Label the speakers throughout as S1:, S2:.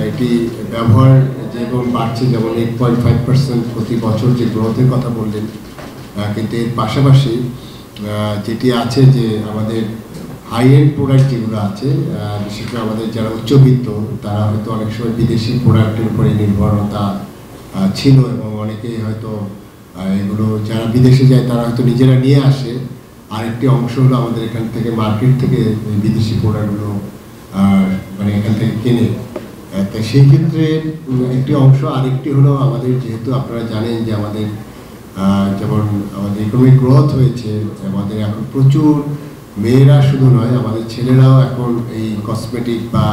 S1: এটি ব্যবহার যেমন বাড়ছে, যেমন 8.5% প্রতি বছর যে গ্রোথের কথা বললেন, কিন্তু এর পাশাপাশি যেটি আছে যে আমাদের হাই এন্ড প্রোডাক্ট যেগুলো আছে, বিশেষ করে আমাদের যারা উচ্চবিত্ত তারা হয়তো অনেক সময় বিদেশি প্রোডাক্টের উপরে নির্ভরতা ছিল, এবং অনেকেই হয়তো এগুলো যারা বিদেশে যায় তারা হয়তো নিজেরা নিয়ে আসে। আরেকটি অংশ হলো আমাদের এখান থেকে মার্কেট থেকে বিদেশি প্রোডাক্টগুলো মানে এখান থেকে কেনে। তো সেই ক্ষেত্রে একটি অংশ, আরেকটি হলো আমাদের, যেহেতু আপনারা জানেন যে আমাদের যেমন আমাদের ইকোনমিক গ্রোথ হয়েছে, আমাদের এখন প্রচুর মেয়েরা শুধু নয়, আমাদের ছেলেরাও এখন এই কসমেটিক বা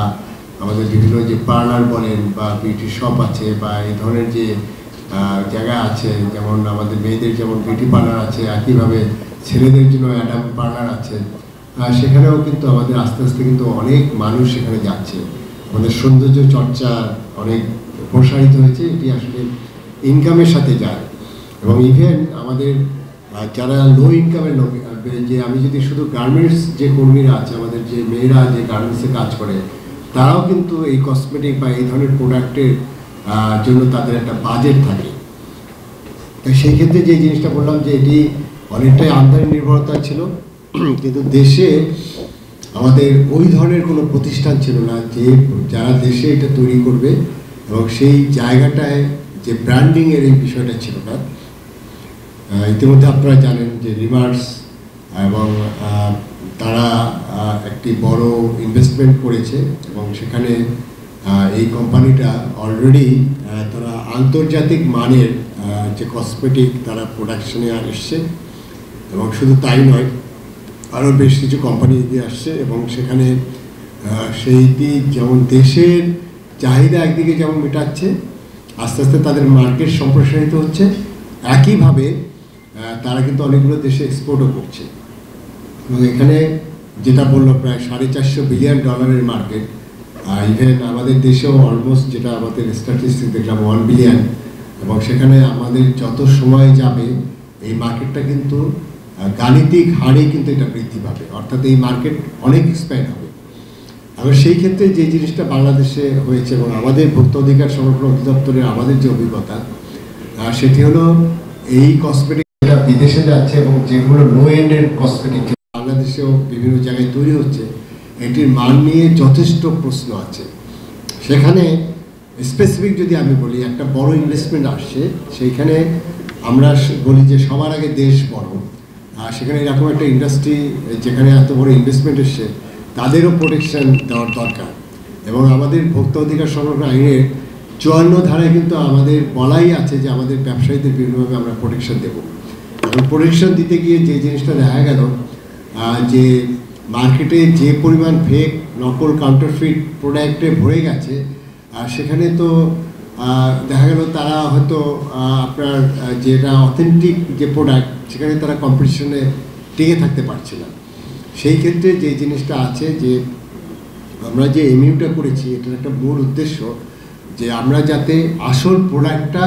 S1: আমাদের বিভিন্ন যে পার্লার বলেন বা বিউটি শপ আছে বা এই ধরনের যে জায়গা আছে, যেমন আমাদের মেয়েদের যেমন বিউটি পার্লার আছে, একইভাবে ছেলেদের জন্য অ্যাডাম পার্লার আছে। সেখানেও কিন্তু আমাদের আস্তে আস্তে কিন্তু অনেক মানুষ সেখানে যাচ্ছে। আমাদের সৌন্দর্য চর্চা অনেক প্রসারিত হয়েছে, এটি আসলে ইনকামের সাথে যায়। এবং ইভেন আমাদের যারা লো ইনকামের লোক, যে আমি যদি শুধু গার্মেন্টস যে কর্মীরা আছে, আমাদের যে মেয়েরা যে গার্মেন্টসে কাজ করে, তারাও কিন্তু এই কসমেটিক বা এই ধরনের প্রোডাক্টের জন্য তাদের একটা বাজেট থাকে। তো সেই ক্ষেত্রে যে জিনিসটা বললাম যে এটি অনেকটাই আমদানি নির্ভরতা ছিল, কিন্তু দেশে আমাদের ওই ধরনের কোনো প্রতিষ্ঠান ছিল না যে যারা দেশে এটা তৈরি করবে, এবং সেই জায়গাটায় যে ব্র্যান্ডিংয়ের এই বিষয়টা ছিল না। ইতিমধ্যে আপনারা জানেন যে রিমার্স এবং তারা একটি বড় ইনভেস্টমেন্ট করেছে, এবং সেখানে এই কোম্পানিটা অলরেডি তারা আন্তর্জাতিক মানের যে কসমেটিক তারা প্রোডাকশনে এসছে, এবং শুধু তাই নয়, আরও বেশ কিছু কোম্পানি এগিয়ে আসছে। এবং সেখানে সেইটি যেমন দেশের চাহিদা একদিকে যেমন মেটাচ্ছে, আস্তে আস্তে তাদের মার্কেট সম্প্রসারিত হচ্ছে, একইভাবে তারা কিন্তু অনেকগুলো দেশে এক্সপোর্টও করছে। এবং এখানে যেটা বললো প্রায় $450 বিলিয়ন মার্কেট, ইভেন আমাদের দেশেও অলমোস্ট, যেটা আমাদের স্ট্যাটিস্টিক্স দেখলাম, 1 বিলিয়ন। এবং সেখানে আমাদের যত সময় যাবে এই মার্কেটটা কিন্তু গাণিতিক হারে কিন্তু এটা বৃদ্ধি পাবে, অর্থাৎ এই মার্কেট অনেক এক্সপ্যান্ড হবে। আবার সেই ক্ষেত্রে যে জিনিসটা বাংলাদেশে হয়েছে, এবং আমাদের ভোক্তা অধিকার সংরক্ষণ অধিদপ্তরের আমাদের যে অভিজ্ঞতা, সেটি হলো এই কসমেটিক যেটা বিদেশে যাচ্ছে এবং যেগুলো লো এন্ডের কসমেটিক বাংলাদেশেও বিভিন্ন জায়গায় তৈরি হচ্ছে, এটির মান নিয়ে যথেষ্ট প্রশ্ন আছে। সেখানে স্পেসিফিক যদি আমি বলি, একটা বড় ইনভেস্টমেন্ট আসছে, সেইখানে আমরা বলি যে সবার আগে দেশ বড়, সেখানে এরকম একটা ইন্ডাস্ট্রি যেখানে এত বড় ইনভেস্টমেন্ট এসছে, তাদেরও প্রোটেকশন দেওয়ার দরকার। এবং আমাদের ভোক্তা অধিকার সংরক্ষণ আইনের 54 ধারায় কিন্তু আমাদের বলাই আছে যে আমাদের ব্যবসায়ীদের বিভিন্নভাবে আমরা প্রোটেকশন দেবো। এবং প্রোটেকশন দিতে গিয়ে যে জিনিসটা দেখা গেল যে মার্কেটে যে পরিমাণ ফেক, নকল, কাউন্টারফিট প্রোডাক্টে ভরে গেছে, সেখানে তো দেখা গেল তারা হয়তো আপনার যেটা অথেন্টিক যে প্রোডাক্ট, সেখানে তারা কম্পিটিশনে টিকে থাকতে পারছে না। সেই ক্ষেত্রে যে জিনিসটা আছে যে আমরা যে এমইউটা করেছি, এটার একটা মূল উদ্দেশ্য যে আমরা যাতে আসল প্রোডাক্টটা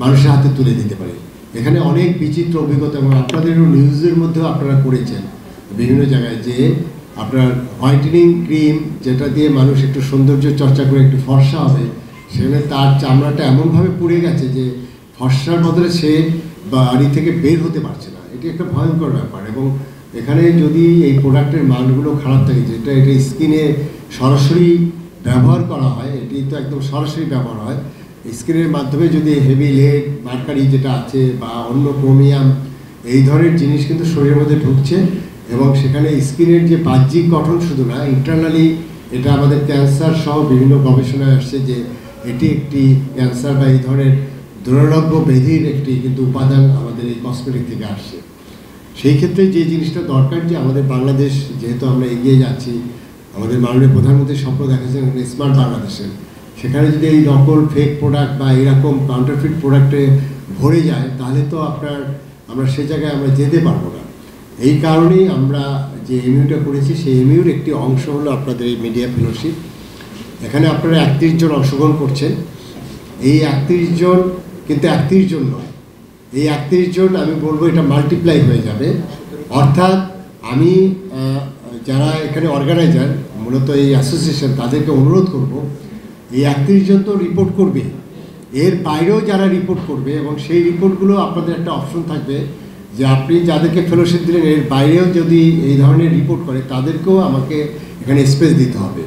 S1: মানুষের হাতে তুলে দিতে পারি। এখানে অনেক বিচিত্র অভিজ্ঞতা, এবং আপনাদেরও নিউজের মধ্যেও আপনারা করেছেন বিভিন্ন জায়গায়, যে আপনার হোয়াইটেনিং ক্রিম যেটা দিয়ে মানুষ একটু সৌন্দর্য চর্চা করে একটু ফর্সা হবে, সেখানে তার চামড়াটা এমনভাবে পুড়ে গেছে যে ফর্সার বদলে সে বাড়ি থেকে বের হতে পারছে না। এটি একটা ভয়ঙ্কর ব্যাপার। এবং এখানে যদি এই প্রোডাক্টের মানগুলো খারাপ থাকে, যেটা এটা স্কিনে সরাসরি ব্যবহার করা হয়, এটি তো একদম সরাসরি ব্যবহার হয়, স্কিনের মাধ্যমে যদি হেভি লেড, মার্কারি যেটা আছে বা অন্য ক্রোমিয়াম, এই ধরনের জিনিস কিন্তু শরীরের মধ্যে ঢুকছে, এবং সেখানে স্কিনের যে বাহ্যিক গঠন শুধু না, ইন্টারনালি এটা আমাদের ক্যান্সার সহ বিভিন্ন গবেষণায় আসছে যে এটি একটি ক্যান্সার বা এই ধরনের দুরারোগ্য ব্যাধির একটি কিন্তু উপাদান আমাদের এই কসমেটিক থেকে আসছে। সেই ক্ষেত্রে যে জিনিসটা দরকার, যে আমাদের বাংলাদেশ যেহেতু আমরা এগিয়ে যাচ্ছি, আমাদের মাননীয় প্রধানমন্ত্রীর স্বপ্ন দেখাচ্ছেন স্মার্ট বাংলাদেশের, সেখানে যদি এই নকল, ফেক প্রোডাক্ট বা এরকম কাউন্টারফিট প্রোডাক্টে ভরে যায়, তাহলে তো আমরা সে জায়গায় আমরা যেতে পারবো না। এই কারণেই আমরা যে এমইউটা করেছি, সেই এমইউর একটি অংশ হলো আপনাদের এই মিডিয়া ফেলোশিপ। এখানে আপনারা 31 জন অংশগ্রহণ করছেন। এই 31 জন কিন্তু 31 জন নয়, এই 31 জন আমি বলবো এটা মাল্টিপ্লাই হয়ে যাবে। অর্থাৎ আমি যারা এখানে অর্গানাইজার, মূলত এই অ্যাসোসিয়েশন, তাদেরকে অনুরোধ করব এই 31 জন তো রিপোর্ট করবে, এর বাইরেও যারা রিপোর্ট করবে এবং সেই রিপোর্টগুলো আপনাদের একটা অপশন থাকবে যে আপনি যাদেরকে ফেলোশিপ দিলেন এর বাইরেও যদি এই ধরনের রিপোর্ট করে তাদেরকেও আমাকে এখানে স্পেস দিতে হবে।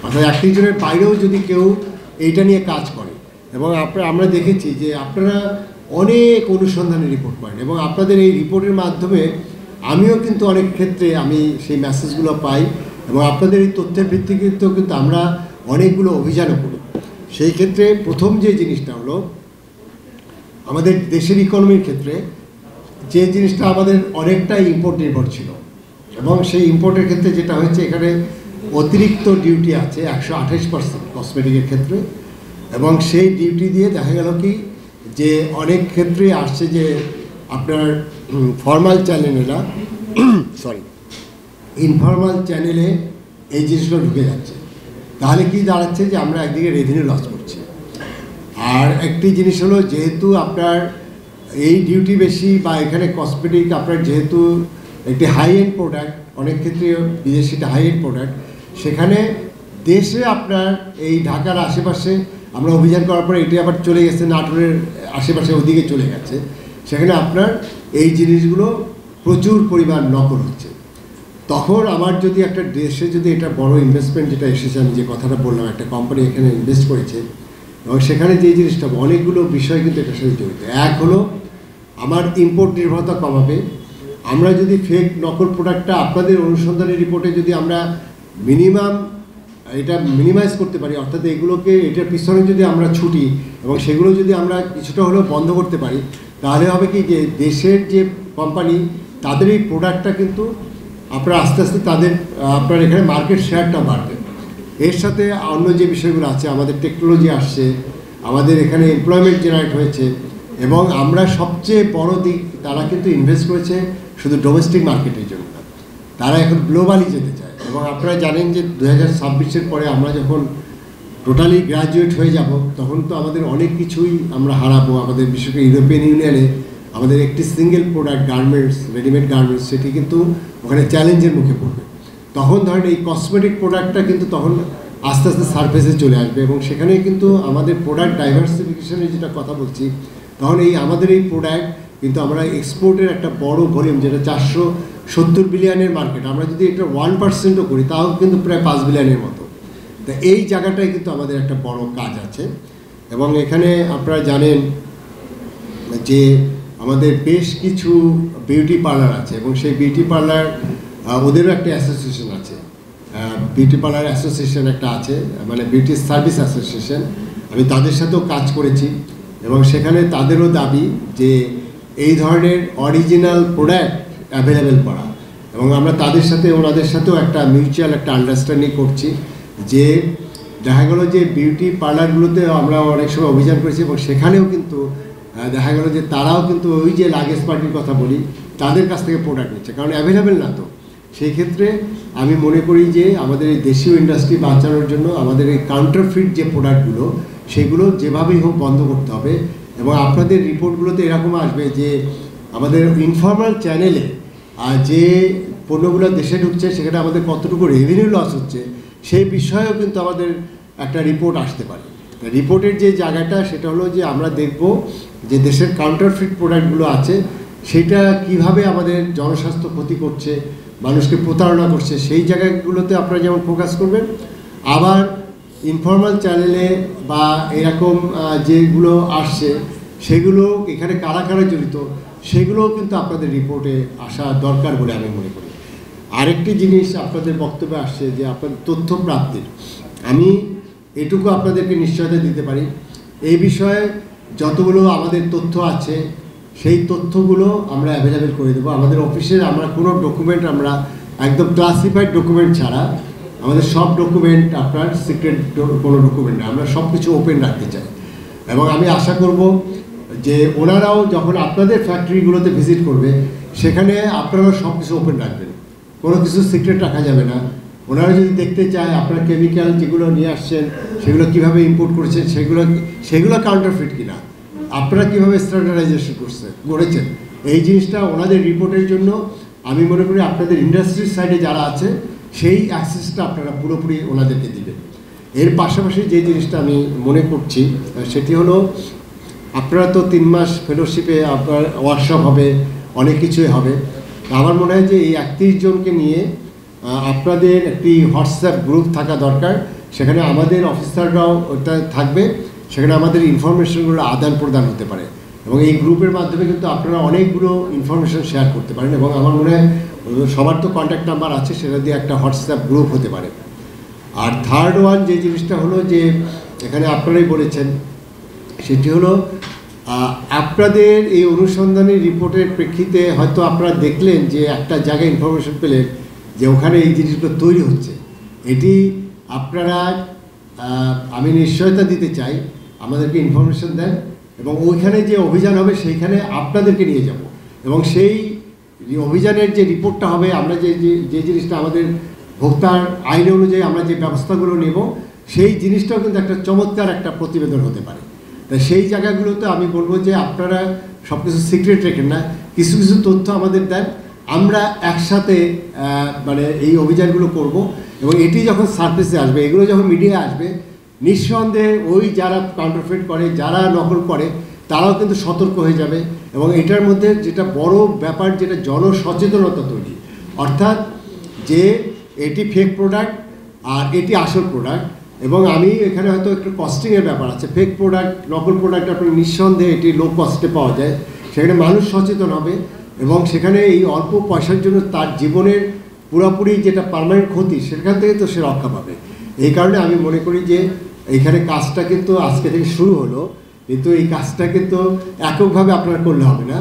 S1: অর্থাৎ 31 জনের বাইরেও যদি কেউ এইটা নিয়ে কাজ করে, এবং আমরা দেখেছি যে আপনারা অনেক অনুসন্ধানী রিপোর্ট করেন এবং আপনাদের এই রিপোর্টের মাধ্যমে আমিও কিন্তু অনেক ক্ষেত্রে আমি সেই মেসেজগুলো পাই এবং আপনাদের এই তথ্যের ভিত্তিতেও কিন্তু আমরা অনেকগুলো অভিযানও করি। সেই ক্ষেত্রে প্রথম যে জিনিসটা হলো আমাদের দেশের ইকোনমির ক্ষেত্রে যে জিনিসটা আমাদের অনেকটাই ইম্পোর্ট নির্ভর ছিল, এবং সেই ইম্পোর্টের ক্ষেত্রে যেটা হয়েছে এখানে অতিরিক্ত ডিউটি আছে 128% কসমেটিকের ক্ষেত্রে, এবং সেই ডিউটি দিয়ে দেখা গেল কি যে অনেক ক্ষেত্রে আসছে যে আপনার ফর্মাল চ্যানেলে না ইনফর্মাল চ্যানেলে এই জিনিসগুলো ঢুকে যাচ্ছে। তাহলে কি দাঁড়াচ্ছে যে আমরা একদিকে রেভিনিউ লস করছি। আর একটি জিনিস হলো যেহেতু আপনার এই ডিউটি বেশি বা এখানে কসমেটিক আপনার যেহেতু একটি হাই এন্ড প্রোডাক্ট, অনেক ক্ষেত্রে বিদেশিটা হাই এন্ড প্রোডাক্ট, সেখানে দেশে আপনার এই ঢাকার আশেপাশে আমরা অভিযান করার পরে এটি আবার চলে গেছে নাটোরের আশেপাশে, ওদিকে চলে গেছে। সেখানে আপনার এই জিনিসগুলো প্রচুর পরিমাণ নকল হচ্ছে। তখন আমার যদি একটা দেশে যদি এটা বড় ইনভেস্টমেন্ট যেটা এসেছে, আমি যে কথাটা বললাম একটা কোম্পানি এখানে ইনভেস্ট করেছে এবং সেখানে যে জিনিসটা অনেকগুলো বিষয় কিন্তু এটার সাথে জড়িত। এক হলো আমার ইম্পোর্ট নির্ভরতা কমাবে। আমরা যদি ফেক নকল প্রোডাক্টটা আপনাদের অনুসন্ধানের রিপোর্টে যদি আমরা এটা মিনিমাইজ করতে পারি, অর্থাৎ এগুলোকে এটার পিছনে যদি আমরা ছুটি এবং সেগুলো যদি আমরা কিছুটা হলেও বন্ধ করতে পারি, তাহলে হবে কি যে দেশের যে কোম্পানি তাদের এই প্রোডাক্টটা কিন্তু আপনার আস্তে আস্তে আপনার এখানে মার্কেট শেয়ারটা বাড়বে। এর সাথে অন্য যে বিষয়গুলো আছে, আমাদের টেকনোলজি আসছে, আমাদের এখানে এমপ্লয়মেন্ট জেনারেট হয়েছে, এবং আমরা সবচেয়ে বড় দিক তারা কিন্তু ইনভেস্ট করেছে শুধু ডোমেস্টিক মার্কেটের জন্য না, তারা এখন গ্লোবালি যেতে চায়। এবং আপনারা জানেন যে 2026-এর পরে আমরা যখন টোটালি গ্র্যাজুয়েট হয়ে যাব তখন তো আমাদের অনেক কিছুই আমরা হারাবো। আমাদের বিশেষ করে ইউরোপিয়ান ইউনিয়নে আমাদের একটি single product garments, readymade garments, সেটি কিন্তু ওখানে চ্যালেঞ্জের মুখে পড়বে। তখন ধরেন এই কসমেটিক প্রোডাক্টটা কিন্তু তখন আস্তে আস্তে সারফেসে চলে আসবে, এবং সেখানে কিন্তু আমাদের প্রোডাক্ট ডাইভার্সিফিকেশনের যেটা কথা বলছি, তখন আমাদের এই প্রোডাক্ট কিন্তু আমরা এক্সপোর্টের একটা বড় ভলিউম, যেটা 470 বিলিয়নের মার্কেট, আমরা যদি এটা 1%ও করি তাও কিন্তু প্রায় 5 বিলিয়নের মতো। তা এই জায়গাটায় কিন্তু আমাদের একটা বড় কাজ আছে। এবং এখানে আপনারা জানেন যে আমাদের বেশ কিছু বিউটি পার্লার আছে, এবং সেই বিউটি পার্লার ওদেরও একটা অ্যাসোসিয়েশন আছে, বিউটি পার্লার অ্যাসোসিয়েশন একটা আছে, মানে বিউটি সার্ভিস অ্যাসোসিয়েশন। আমি তাদের সাথেও কাজ করেছি, এবং সেখানে তাদেরও দাবি যে এই ধরনের অরিজিনাল প্রোডাক্ট অ্যাভেলেবেল করা, এবং আমরা তাদের সাথে ওনাদের সাথেও একটা মিউচুয়াল একটা আন্ডারস্ট্যান্ডিং করছি যে দেখা গেলো যে বিউটি পার্লারগুলোতে আমরা অনেক সময় অভিযান করেছি, এবং সেখানেও কিন্তু দেখা গেলো যে তারাও কিন্তু ওই যে লাগেজ পার্টির কথা বলি তাদের কাছ থেকে প্রোডাক্ট নিচ্ছে, কারণ অ্যাভেলেবেল না। তো সেই ক্ষেত্রে আমি মনে করি যে আমাদের এই দেশীয় ইন্ডাস্ট্রি বাঁচানোর জন্য আমাদের এই কাউন্টারফিট যে প্রোডাক্টগুলো সেগুলো যেভাবেই হোক বন্ধ করতে হবে। এবং আপনাদের রিপোর্টগুলোতে এরকম আসবে যে আমাদের ইনফর্মাল চ্যানেলে যে পণ্যগুলো দেশে ঢুকছে সেখানে আমাদের কতটুকু রেভিনিউ লস হচ্ছে সেই বিষয়েও কিন্তু আমাদের একটা রিপোর্ট আসতে পারে। রিপোর্টের যে জায়গাটা সেটা হলো যে আমরা দেখব যে দেশের কাউন্টারফিট প্রোডাক্টগুলো আছে সেটা কিভাবে আমাদের জনস্বাস্থ্য ক্ষতি করছে, মানুষকে প্রতারণা করছে, সেই জায়গাগুলোতে আপনারা যেমন ফোকাস করবেন। আবার ইনফর্মাল চ্যানেলে বা এরকম যেগুলো আসছে সেগুলো এখানে কারা কারা জড়িত সেগুলোও কিন্তু আপনাদের রিপোর্টে আসা দরকার বলে আমি মনে করি। আরেকটি জিনিস আপনাদের বক্তব্যে আসছে যে আপনাদের তথ্য প্রাপ্তির, আমি এটুকু আপনাদেরকে নিশ্চয়তা দিতে পারি, এই বিষয়ে যতগুলো আমাদের তথ্য আছে সেই তথ্যগুলো আমরা অ্যাভেলেবেল করে দেবো। আমাদের অফিসের আমরা কোনো ডকুমেন্ট, আমরা একদম ক্লাসিফাইড ডকুমেন্ট ছাড়া আমাদের সব ডকুমেন্ট আপনার সিক্রেট কোনো ডকুমেন্ট না, আমরা সব কিছু ওপেন রাখতে চাই। এবং আমি আশা করব যে ওনারাও যখন আপনাদের ফ্যাক্টরিগুলোতে ভিজিট করবে সেখানে আপনারাও সব কিছু ওপেন রাখবেন, কোনো কিছু সিক্রেট রাখা যাবে না। ওনারা যদি দেখতে চায় আপনার কেমিক্যাল যেগুলো নিয়ে আসছেন সেগুলো কীভাবে ইম্পোর্ট করেছেন, সেগুলো কাউন্টারফিট কিনা, আপনারা কীভাবে স্ট্যান্ডার্ডাইজেশন করেছেন, এই জিনিসটা ওনাদের রিপোর্টের জন্য আমি মনে করি আপনাদের ইন্ডাস্ট্রির সাইডে যারা আছে সেই অ্যাক্সেসটা আপনারা পুরোপুরি ওনাদেরকে দিবেন। এর পাশাপাশি যে জিনিসটা আমি মনে করছি সেটি হলো, আপনারা তো 3 মাস ফেলোশিপে আপনার ওয়ার্কশপ হবে, অনেক কিছুই হবে। আমার মনে হয় যে এই 31 জনকে নিয়ে আপনাদের একটি হোয়াটসঅ্যাপ গ্রুপ থাকা দরকার। সেখানে আমাদের অফিসাররাও ওটা থাকবে, সেখানে আমাদের ইনফরমেশনগুলো আদান প্রদান হতে পারে এবং এই গ্রুপের মাধ্যমে কিন্তু আপনারা অনেকগুলো ইনফরমেশন শেয়ার করতে পারেন। এবং আমার মনে হয় সবার তো কন্ট্যাক্ট নাম্বার আছে, সেটা দিয়ে একটা হোয়াটসঅ্যাপ গ্রুপ হতে পারে। আর থার্ড ওয়ান যে জিনিসটা হলো যে এখানে আপনারাই বলেছেন, সেটি হলো আপনাদের এই অনুসন্ধানী রিপোর্টের প্রেক্ষিতে হয়তো আপনারা দেখলেন যে একটা জায়গায় ইনফরমেশন পেলেন যে ওখানে এই জিনিসগুলো তৈরি হচ্ছে। এটি আপনারা, আমি নিশ্চয়তা দিতে চাই, আমাদেরকে ইনফরমেশন দেন এবং ওইখানে যে অভিযান হবে সেইখানে আপনাদেরকে নিয়ে যাব এবং সেই অভিযানের যে রিপোর্টটা হবে, আমরা যে জিনিসটা আমাদের ভোক্তার আইন অনুযায়ী আমরা যে ব্যবস্থাগুলো নেব, সেই জিনিসটাও কিন্তু একটা চমৎকার একটা প্রতিবেদন হতে পারে। তাই সেই জায়গাগুলোতে আমি বলবো যে আপনারা সব কিছু সিক্রেট রেখেন না, কিছু কিছু তথ্য আমাদের দেন, আমরা একসাথে মানে এই অভিযানগুলো করব এবং এটি যখন সার্ফেসে আসবে, এগুলো যখন মিডিয়ায় আসবে, নিঃসন্দেহে ওই যারা কাউন্টারফেট করে, যারা নকল করে, তারাও কিন্তু সতর্ক হয়ে যাবে। এবং এটার মধ্যে যেটা বড় ব্যাপার, যেটা জনসচেতনতা তৈরি, অর্থাৎ যে এটি ফেক প্রোডাক্ট আর এটি আসল প্রোডাক্ট। এবং আমি এখানে হয়তো একটু কস্টিংয়ের ব্যাপার আছে, ফেক প্রোডাক্ট, নকল প্রোডাক্ট আপনি নিঃসন্দেহে এটি লো কস্টে পাওয়া যায়, সেখানে মানুষ সচেতন হবে এবং সেখানে এই অল্প পয়সার জন্য তার জীবনের পুরোপুরি যেটা পার্মানেন্ট ক্ষতি, সেখান থেকে তো সে রক্ষা পাবে। এই কারণে আমি মনে করি যে এইখানে কাজটা কিন্তু আজকে থেকে শুরু হলো, কিন্তু এই কাজটা কিন্তু এককভাবে আপনারা করলে হবে না,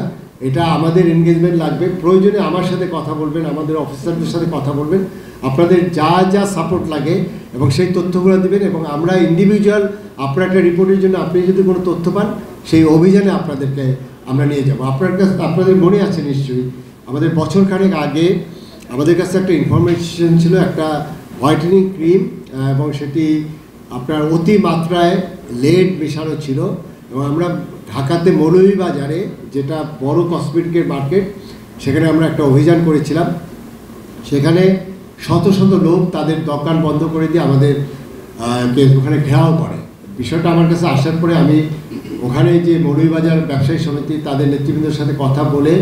S1: এটা আমাদের এনগেজমেন্ট লাগবে। প্রয়োজনে আমার সাথে কথা বলবেন, আমাদের অফিসারদের সাথে কথা বলবেন, আপনাদের যা যা সাপোর্ট লাগে এবং সেই তথ্যগুলো দেবেন এবং আমরা ইন্ডিভিজুয়াল আপনার একটা রিপোর্টের জন্য আপনি যদি কোনো তথ্য পান, সেই অভিযানে আপনাদেরকে আমরা নিয়ে যাব। আপনাদের মনে আছে নিশ্চয়ই, আমাদের বছরখানেক আগে আমাদের কাছে একটা ইনফরমেশন ছিল, একটা হোয়াইটেনিং ক্রিম এবং সেটি আপনার অতি মাত্রায় লেড মেশানো ছিল এবং আমরা ঢাকাতে মৌলভীবাজারে, যেটা বড় কসমেটিকের মার্কেট, সেখানে আমরা একটা অভিযান করেছিলাম। সেখানে শত শত লোক তাদের দোকান বন্ধ করে দিয়ে আমাদের ওখানে ঘেরাও করে। বিষয়টা আমার কাছে আসার পরে আমি ওখানে যে মৌলভীবাজার ব্যবসায়ী সমিতি, তাদের নেতৃবৃন্দের সাথে কথা বলে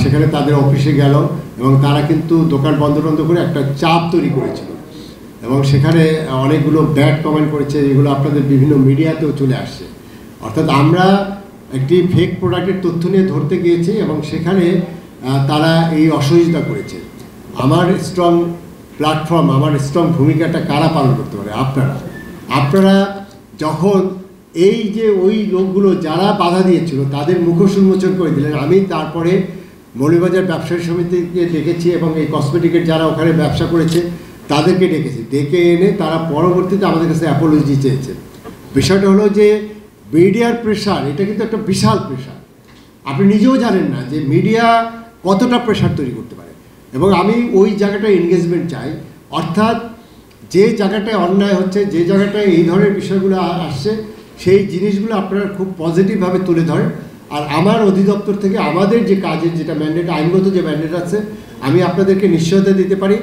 S1: সেখানে তাদের অফিসে গেল এবং তারা কিন্তু দোকান বন্ধ করে একটা চাপ তৈরি করেছিল এবং সেখানে অনেকগুলো ব্যাড কমেন্ট করেছে, এগুলো আপনাদের বিভিন্ন মিডিয়াতেও চলে আসছে। অর্থাৎ আমরা একটি ফেক প্রোডাক্টের তথ্য নিয়ে ধরতে গিয়েছি এবং সেখানে তারা এই অসহযোগিতা করেছে। আমার স্ট্রং প্ল্যাটফর্ম, আমার স্ট্রং ভূমিকাটা কারা পালন করতে পারে? আপনারা যখন এই যে ওই লোকগুলো যারা বাধা দিয়েছিল তাদের মুখোশ উন্মোচন করে দিলেন, আমি তারপরে মৌলভীবাজার ব্যবসায়ী সমিতিকে ডেকেছি এবং এই কসমেটিকের যারা ওখানে ব্যবসা করেছে তাদেরকে ডেকে এনে তারা পরবর্তীতে আমাদের কাছে অ্যাপোলজি চেয়েছে। বিষয়টা হলো যে মিডিয়ার প্রেশার, এটা কিন্তু একটা বিশাল প্রেশার, আপনি নিজেও জানেন না যে মিডিয়া কতটা প্রেশার তৈরি করতে পারে। এবং আমি ওই জায়গাটায় এনগেজমেন্ট চাই, অর্থাৎ যে জায়গাটায় অন্যায় হচ্ছে, যে জায়গাটায় এই ধরনের বিষয়গুলো আসছে, সেই জিনিসগুলো আপনারা খুব পজিটিভভাবে তুলে ধরেন। আর আমার অধিদপ্তর থেকে আমাদের যে কাজের যেটা ম্যান্ডেট, আইনগত যে ম্যান্ডেট আছে, আমি আপনাদেরকে নিশ্চয়তা দিতে পারি,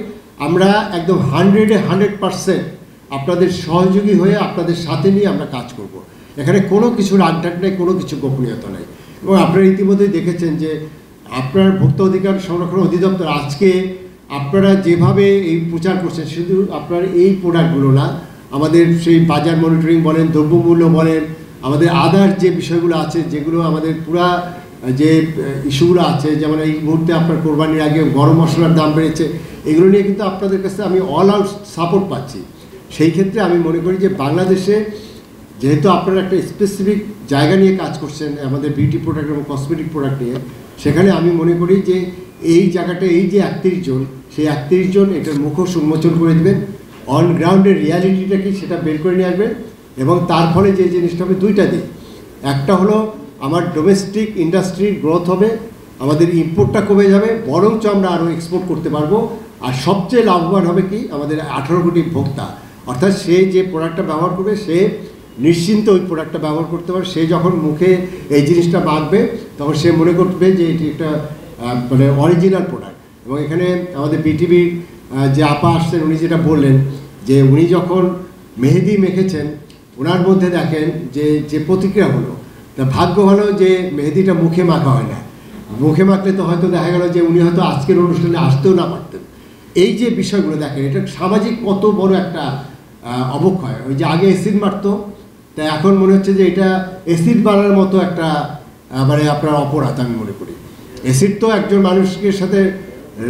S1: আমরা একদম 100% আপনাদের সহযোগী হয়ে আপনাদের সাথে নিয়ে আমরা কাজ করব। এখানে কোনো কিছুর আড্ডাট নেই, কোনো কিছু গোপনীয়তা নেই। এবং আপনারা ইতিমধ্যেই দেখেছেন যে আপনার ভোক্তা অধিকার সংরক্ষণ অধিদপ্তর আজকে আপনারা যেভাবে এই প্রচার করছেন, শুধু আপনার এই প্রোডাক্টগুলো না, আমাদের সেই বাজার মনিটরিং বলেন, দ্রব্যমূল্য বলেন, আমাদের আদার যে বিষয়গুলো আছে, যেগুলো আমাদের পুরা যে ইস্যুগুলো আছে, যেমন এই মুহূর্তে আপনার কোরবানির আগে গরম মশলার দাম বেড়েছে, এগুলো নিয়ে কিন্তু আপনাদের কাছে আমি অল আউট সাপোর্ট পাচ্ছি। সেই ক্ষেত্রে আমি মনে করি যে বাংলাদেশে যেহেতু আপনারা একটা স্পেসিফিক জায়গা নিয়ে কাজ করছেন, আমাদের বিউটি প্রোডাক্ট এবং কসমেটিক প্রোডাক্ট নিয়ে, সেখানে আমি মনে করি যে এই জায়গাটা, এই যে 31 জন, সেই 31 জন এটার মুখোশ উন্মোচন করে দেবেন, অন গ্রাউন্ডের রিয়ালিটিটা কি সেটা বের করে নিয়ে আসবেন। এবং তার ফলে যে জিনিসটা হবে দুইটা দিক, একটা হলো আমার ডোমেস্টিক ইন্ডাস্ট্রির গ্রোথ হবে, আমাদের ইম্পোর্টটা কমে যাবে, বরঞ্চ আমরা আরও এক্সপোর্ট করতে পারবো। আর সবচেয়ে লাভবান হবে কি আমাদের 18 কোটি ভোক্তা, অর্থাৎ সে যে প্রোডাক্টটা ব্যবহার করবে সে নিশ্চিন্ত ওই প্রোডাক্টটা ব্যবহার করতে পারে। সে যখন মুখে এই জিনিসটা মাখবে তখন সে মনে করবে যে এটি একটা মানে অরিজিনাল প্রোডাক্ট। এবং এখানে আমাদের বিটিভির যে আপা আসছেন, উনি যেটা বললেন যে উনি যখন মেহেদি মেখেছেন, ওনার মধ্যে দেখেন যে প্রতিক্রিয়া হলো, তা ভাগ্য ভালো যে মেহেদিটা মুখে মাখা হয় না। মুখে মাখলে তো হয়তো দেখা গেল যে উনি হয়তো আজকের অনুষ্ঠানে আসতেও না পারতেন। এই যে বিষয়গুলো দেখেন, এটা সামাজিক কত বড় একটা অবক্ষয়। ওই যে আগে অ্যাসিড মারতো, তা এখন মনে হচ্ছে যে এটা অ্যাসিড মারার মতো একটা মানে আপনার অপরাধ আমি মনে করি। অ্যাসিড তো একজন মানুষের সাথে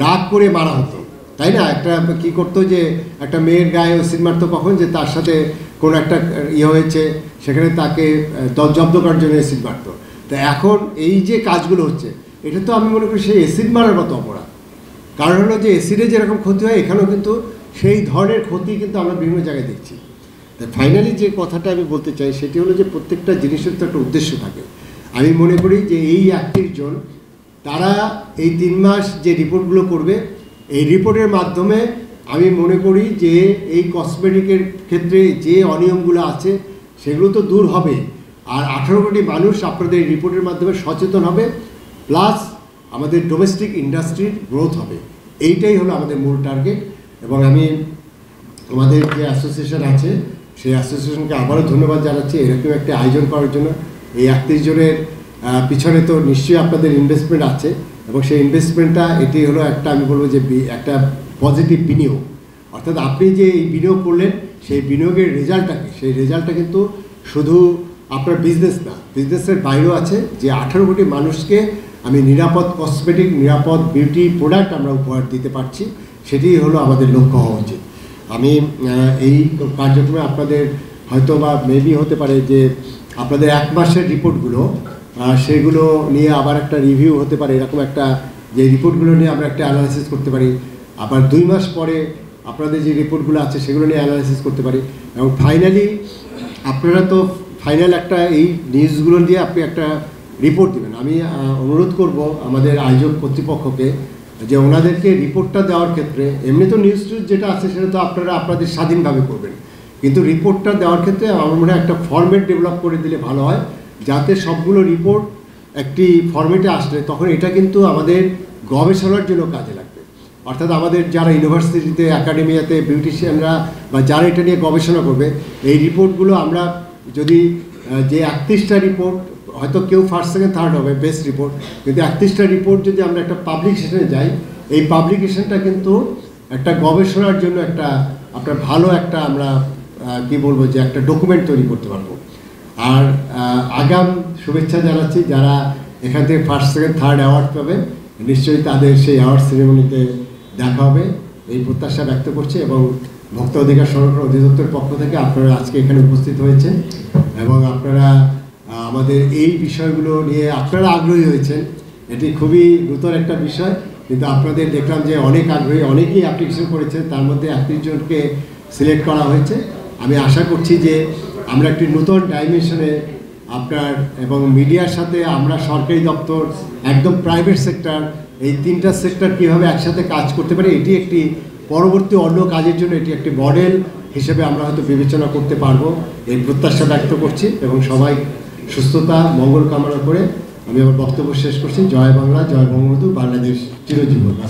S1: রাগ করে মারা হতো, তাই না? একটা কী করতো যে একটা মেয়ের গায়ে অ্যাসিড মারতো কখন, যে তার সাথে কোনো একটা হয়েছে, সেখানে তাকে জব্দ করার জন্য অ্যাসিড মারতো। তা এখন এই যে কাজগুলো হচ্ছে, এটা তো আমি মনে করি সেই অ্যাসিড মারার মতো অপরাধ। কারণ হলো যে অ্যাসিডে যেরকম ক্ষতি হয়, এখানেও কিন্তু সেই ধরনের ক্ষতি কিন্তু আমরা বিভিন্ন জায়গায় দেখছি। তা ফাইনালি যে কথাটা আমি বলতে চাই সেটি হলো যে প্রত্যেকটা জিনিসের তো একটা উদ্দেশ্য থাকে। আমি মনে করি যে এই 31 জন তারা এই 3 মাস যে রিপোর্টগুলো করবে, এই রিপোর্টের মাধ্যমে আমি মনে করি যে এই কসমেটিকের ক্ষেত্রে যে অনিয়মগুলো আছে সেগুলো তো দূর হবে, আর 18 কোটি মানুষ আপনাদের রিপোর্টের মাধ্যমে সচেতন হবে, প্লাস আমাদের ডোমেস্টিক ইন্ডাস্ট্রির গ্রোথ হবে। এইটাই হলো আমাদের মূল টার্গেট। এবং আমি আমাদের যে অ্যাসোসিয়েশন আছে সেই অ্যাসোসিয়েশনকে আবারও ধন্যবাদ জানাচ্ছি এরকম একটা আয়োজন করার জন্য। এই 31 জনের পিছনে তো নিশ্চয়ই আপনাদের ইনভেস্টমেন্ট আছে, এবং সেই ইনভেস্টমেন্টটা এটি হলো একটা, আমি বলবো যে একটা পজিটিভ বিনিয়োগ। অর্থাৎ আপনি যে এই বিনিয়োগ করলেন, সেই বিনিয়োগের রেজাল্টটা কি, সেই রেজাল্টটা কিন্তু শুধু আপনার বিজনেস না, বিজনেসের বাইরেও আছে, যে 18 কোটি মানুষকে আমি নিরাপদ কসমেটিক, নিরাপদ বিউটি প্রোডাক্ট আমরা উপহার দিতে পারছি, সেটিই হলো আমাদের লক্ষ্য হওয়া উচিত। আমি এই কার্যক্রমে আপনাদের হয়তো বা মেবি হতে পারে যে আপনাদের 1 মাসের রিপোর্টগুলো, সেগুলো নিয়ে আবার একটা রিভিউ হতে পারে, এরকম একটা যে রিপোর্টগুলো নিয়ে আমরা একটা অ্যানালাইসিস করতে পারি, আবার 2 মাস পরে আপনাদের যে রিপোর্টগুলো আছে সেগুলো নিয়ে অ্যানালাইসিস করতে পারি, এবং ফাইনালি আপনারা তো ফাইনাল একটা এই নিউজগুলো দিয়ে আপনি একটা রিপোর্ট দেবেন। আমি অনুরোধ করব আমাদের আয়োজক কর্তৃপক্ষকে যে ওনাদেরকে রিপোর্টটা দেওয়ার ক্ষেত্রে, এমনি তো নিউজ যেটা আছে সেটা তো আপনারা আপনাদের স্বাধীনভাবে করবেন, কিন্তু রিপোর্টটা দেওয়ার ক্ষেত্রে আমার মনে হয় একটা ফরম্যাট ডেভেলপ করে দিলে ভালো হয়, যাতে সবগুলো রিপোর্ট একটি ফরম্যাটে আসলে তখন এটা কিন্তু আমাদের গবেষণার জন্য কাজে লাগবে। অর্থাৎ আমাদের যারা ইউনিভার্সিটিতে, একাডেমিয়াতে বিউটিশিয়ানরা বা যারা এটা নিয়ে গবেষণা করবে, এই রিপোর্টগুলো আমরা যদি যে 31টা রিপোর্ট, হয়তো কেউ ফার্স্ট সেকেন্ড থার্ড হবে বেস্ট রিপোর্ট, কিন্তু 31টা রিপোর্ট যদি আমরা একটা পাবলিকেশনে যাই, এই পাবলিকেশনটা কিন্তু একটা গবেষণার জন্য একটা আপনার ভালো একটা আমরা কি বলবো যে একটা ডকুমেন্ট তৈরি করতে পারবো। আর আগাম শুভেচ্ছা জানাচ্ছি যারা এখান থেকে ফার্স্ট সেকেন্ড থার্ড অ্যাওয়ার্ড পাবে, নিশ্চয়ই তাদের সেই অ্যাওয়ার্ড সেরেমনিতে দেখা হবে এই প্রত্যাশা ব্যক্ত করছি। এবং ভোক্তা অধিকার সংরক্ষণ অধিদপ্তরের পক্ষ থেকে আপনারা আজকে এখানে উপস্থিত হয়েছেন, এবং আপনারা আমাদের এই বিষয়গুলো নিয়ে আপনারা আগ্রহী হয়েছেন, এটি খুবই নতুন একটা বিষয়, কিন্তু আপনাদের দেখলাম যে অনেক আগ্রহী, অনেকেই অ্যাপ্লিকেশন করেছেন, তার মধ্যে 31 জনকে সিলেক্ট করা হয়েছে। আমি আশা করছি যে আমরা একটি নতুন ডাইমেনশনে আপনার এবং মিডিয়ার সাথে আমরা সরকারি দপ্তর, একদম প্রাইভেট সেক্টর, এই 3টা সেক্টর কীভাবে একসাথে কাজ করতে পারে, এটি একটি পরবর্তী অন্য কাজের জন্য এটি একটি মডেল হিসেবে আমরা হয়তো বিবেচনা করতে পারবো, এই প্রত্যাশা ব্যক্ত করছি। এবং সবাই সুস্থতা মঙ্গল কামনা করে আমি আমার বক্তব্য শেষ করছি। জয় বাংলা, জয় বঙ্গবন্ধু, বাংলাদেশ চিরজীবন।